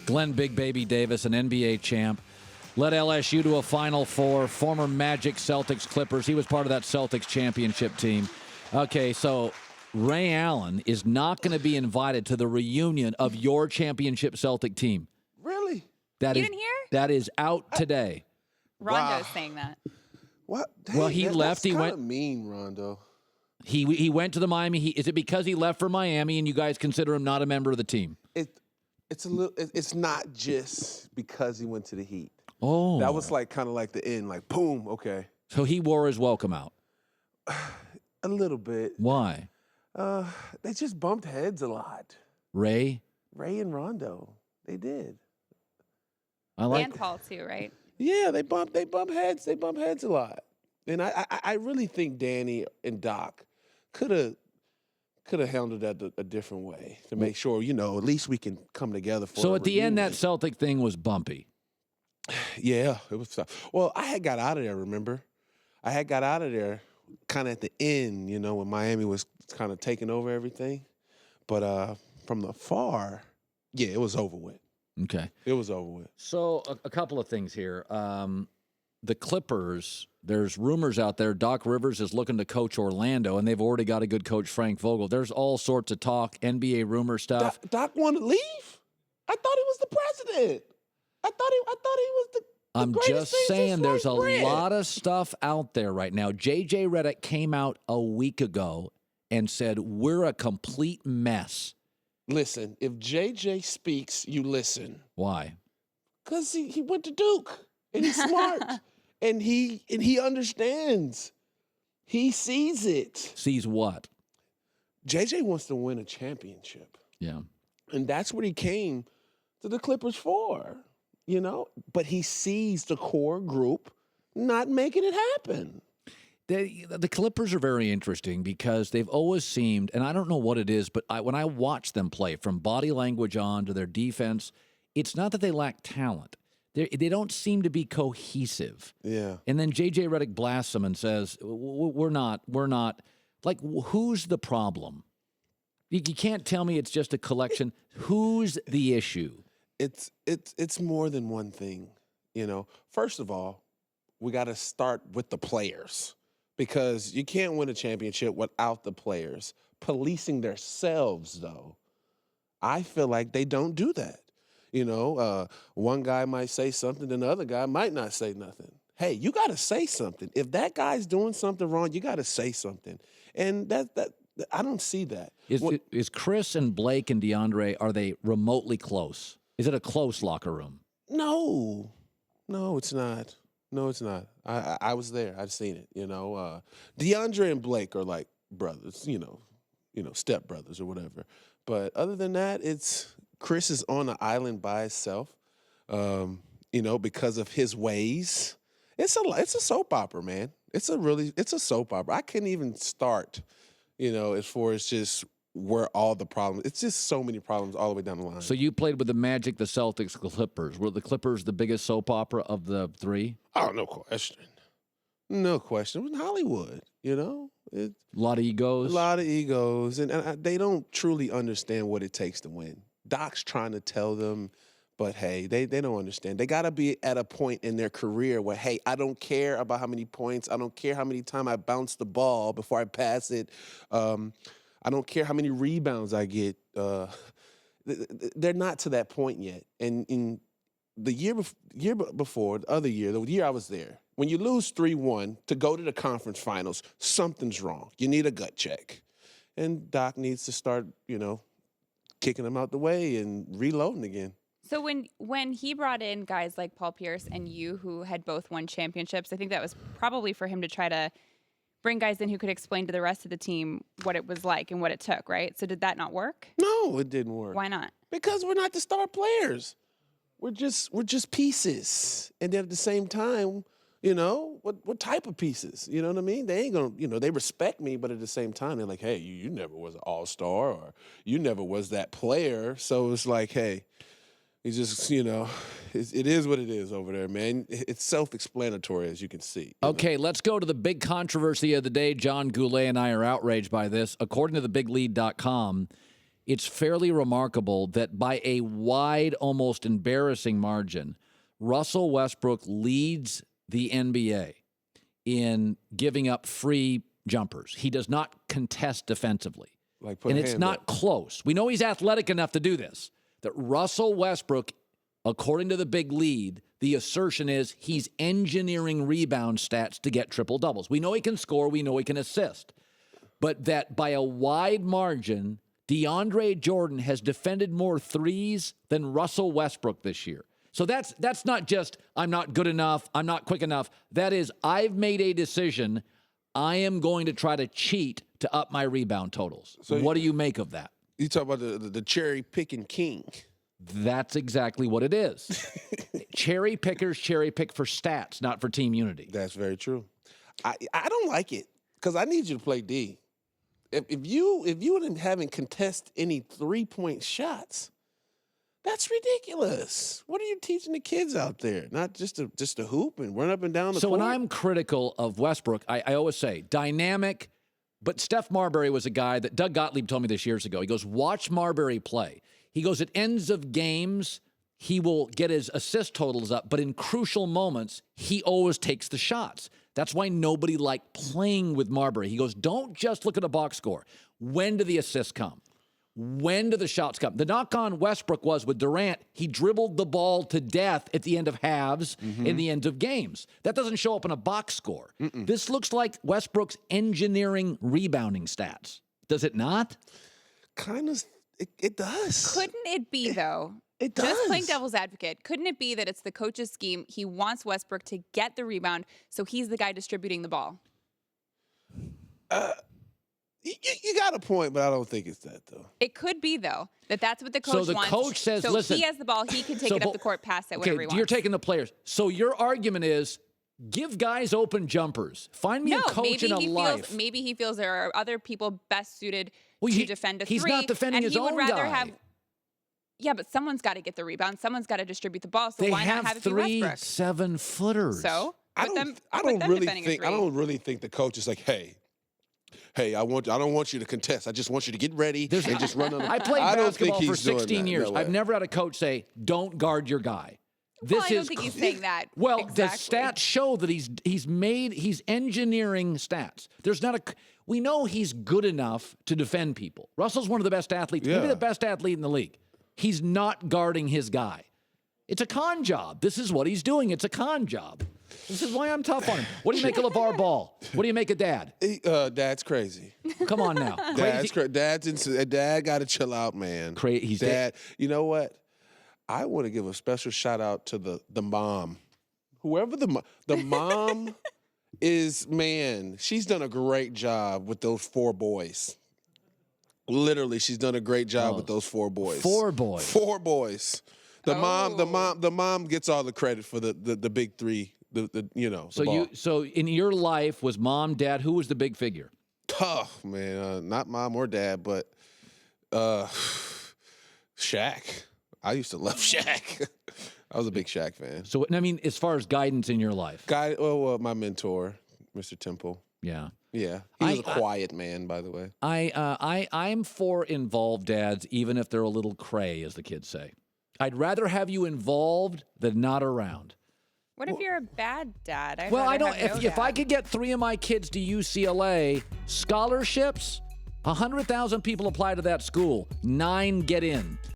Glen Big Baby Davis, an NBA champ, led LSU to a Final Four, former Magic, Celtics, Clippers. He was part of that Celtics championship team. Okay, so Ray Allen is not going to be invited to the reunion of your championship Celtic team. Really? You didn't hear? That is out today. Rondo's saying that. What? Dang, Well, he left. He went mean, Rondo. He went to the Miami. Is it because he left for Miami and you guys consider him not a member of the team? It's a little. It's not just because he went to the Heat. Oh, that was like kind of like the end. Like boom. Okay. So he wore his welcome out. A little bit. Why? They just bumped heads a lot. Ray and Rondo. They did. I like. And Paul too, right? Yeah, they bump heads. They bump heads a lot. And I really think Danny and Doc could have handled that a different way to make sure, at least we can come together for. So at the end, that Celtic thing was bumpy. Yeah, it was tough. Well, I had got out of there. Remember, I had got out of there kind of at the end. When Miami was kind of taking over everything. But from the far, yeah, it was over with. Okay, it was over with. So a couple of things here. The Clippers, there's rumors out there Doc Rivers is looking to coach Orlando, and they've already got a good coach, Frank Vogel. There's all sorts of talk, NBA rumor stuff. Doc wanted to leave? I thought he was the president. I thought he was the I'm just saying there's a bread. lot of stuff out there right now. J.J. Redick came out a week ago and said, we're a complete mess. Listen, if J.J. speaks, you listen. Why? Because he went to Duke, and he's smart. And he understands. He sees it. Sees what? JJ wants to win a championship. Yeah. And that's what he came to the Clippers for, But he sees the core group not making it happen. The Clippers are very interesting because they've always seemed, and I don't know what it is, but when I watch them play, from body language on to their defense, it's not that they lack talent. They don't seem to be cohesive. Yeah. And then J.J. Redick blasts them and says, we're not. Like, who's the problem? You can't tell me it's just a collection. Who's the issue? It's more than one thing, First of all, we got to start with the players because you can't win a championship without the players. Policing themselves, though, I feel like they don't do that. One guy might say something, and the other guy might not say nothing. Hey, you got to say something. If that guy's doing something wrong, you got to say something. And that I don't see that. Is Chris and Blake and DeAndre, are they remotely close? Is it a close locker room? No, it's not. No, it's not. I was there. I've seen it. DeAndre and Blake are like brothers. Step brothers or whatever. But other than that, Chris is on an island by himself, because of his ways. It's a soap opera, man. It's a soap opera. I couldn't even start, as far as just where all the problems. It's just so many problems all the way down the line. So you played with the Magic, the Celtics, the Clippers. Were the Clippers the biggest soap opera of the three? Oh, no question. No question. It was Hollywood, A lot of egos. A lot of egos. And they don't truly understand what it takes to win. Doc's trying to tell them, but hey, they don't understand. They got to be at a point in their career where, hey, I don't care about how many points. I don't care how many times I bounce the ball before I pass it. I don't care how many rebounds I get. They're not to that point yet. And in the year before, the year I was there, when you lose 3-1 to go to the conference finals, something's wrong. You need a gut check. And Doc needs to start, kicking them out the way and reloading again. So when he brought in guys like Paul Pierce and you, who had both won championships, I think that was probably for him to try to bring guys in who could explain to the rest of the team what it was like and what it took, right? So did that not work? No, it didn't work. Why not? Because we're not the star players. We're just pieces. And then at the same time, what type of pieces? You know what I mean? They ain't gonna, they respect me, but at the same time, they're like, hey, you never was an all-star, or you never was that player. So it's like, hey, it's just, it is what it is over there, man. It's self-explanatory, as you can see. Okay, let's go to the big controversy of the day. John Goulet and I are outraged by this. According to thebiglead.com, it's fairly remarkable that by a wide, almost embarrassing margin, Russell Westbrook leads the NBA in giving up free jumpers. He does not contest defensively. And it's not close. We know he's athletic enough to do this. That Russell Westbrook, according to the big lead, the assertion is he's engineering rebound stats to get triple-doubles. We know he can score. We know he can assist. But that by a wide margin, DeAndre Jordan has defended more threes than Russell Westbrook this year. So that's not just, I'm not good enough, I'm not quick enough. That is, I've made a decision. I am going to try to cheat to up my rebound totals. So what do you make of that? You talk about the cherry picking king. That's exactly what it is. Cherry pickers cherry pick for stats, not for team unity. That's very true. I don't like it because I need you to play D. If you haven't contest any 3-point shots, that's ridiculous. What are you teaching the kids out there? Not just to hoop and run up and down the court? So when I'm critical of Westbrook, I always say dynamic, but Steph Marbury was a guy that Doug Gottlieb told me this years ago. He goes, watch Marbury play. He goes, at ends of games, he will get his assist totals up, but in crucial moments, he always takes the shots. That's why nobody liked playing with Marbury. He goes, don't just look at a box score. When do the assists come? When do the shots come? The knock on Westbrook was with Durant, he dribbled the ball to death at the end of halves, in the end of games. That doesn't show up in a box score. This looks like Westbrook's engineering rebounding stats. Does it not? Kind of, it does. Couldn't it be, though? It does. Just playing devil's advocate, couldn't it be that it's the coach's scheme? He wants Westbrook to get the rebound, so he's the guy distributing the ball. You got a point, but I don't think it's that, though. It could be, though, that's what the coach wants. So the coach says, so listen. he has the ball. He can take it up the court, pass it, whatever he wants. You're taking the players. So your argument is give guys open jumpers. Find me a coach in a life. Maybe he feels there are other people best suited to defend a three. He's not defending his own guy. Yeah, but someone's got to get the rebound. Someone's got to distribute the ball. So they why not have it be Westbrook? 7-footers. So I don't really think the coach is like, hey, I don't want you to contest. I just want you to get ready and just run on. I played basketball for 16 years. No, I've never had a coach say, don't guard your guy. I don't think he's saying that. Well, exactly. The stats show that he's engineering stats. We know he's good enough to defend people. Russell's one of the best athletes, maybe the best athlete in the league. He's not guarding his guy. It's a con job. This is what he's doing. It's a con job. This is why I'm tough on him. What do you make of LeVar Ball? What do you make of Dad? Dad's crazy. Come on now. Dad got to chill out, man. He's Dad. You know what? I want to give a special shout out to the mom. Whoever the mom is, man, she's done a great job with those 4 boys. Literally, she's done a great job with those 4 boys. 4 boys. 4 boys. The mom gets all the credit for the big 3. So in your life was mom, dad? Who was the big figure? Oh man, not mom or dad, but Shaq. I used to love Shaq. I was a big Shaq fan. So I mean, as far as guidance in your life, my mentor, Mr. Temple. Yeah. Yeah, he was a quiet man, by the way. I'm for involved dads, even if they're a little cray, as the kids say. I'd rather have you involved than not around. What if you're a bad dad? I don't. If I could get 3 of my kids to UCLA scholarships, 100,000 people apply to that school. 9 get in.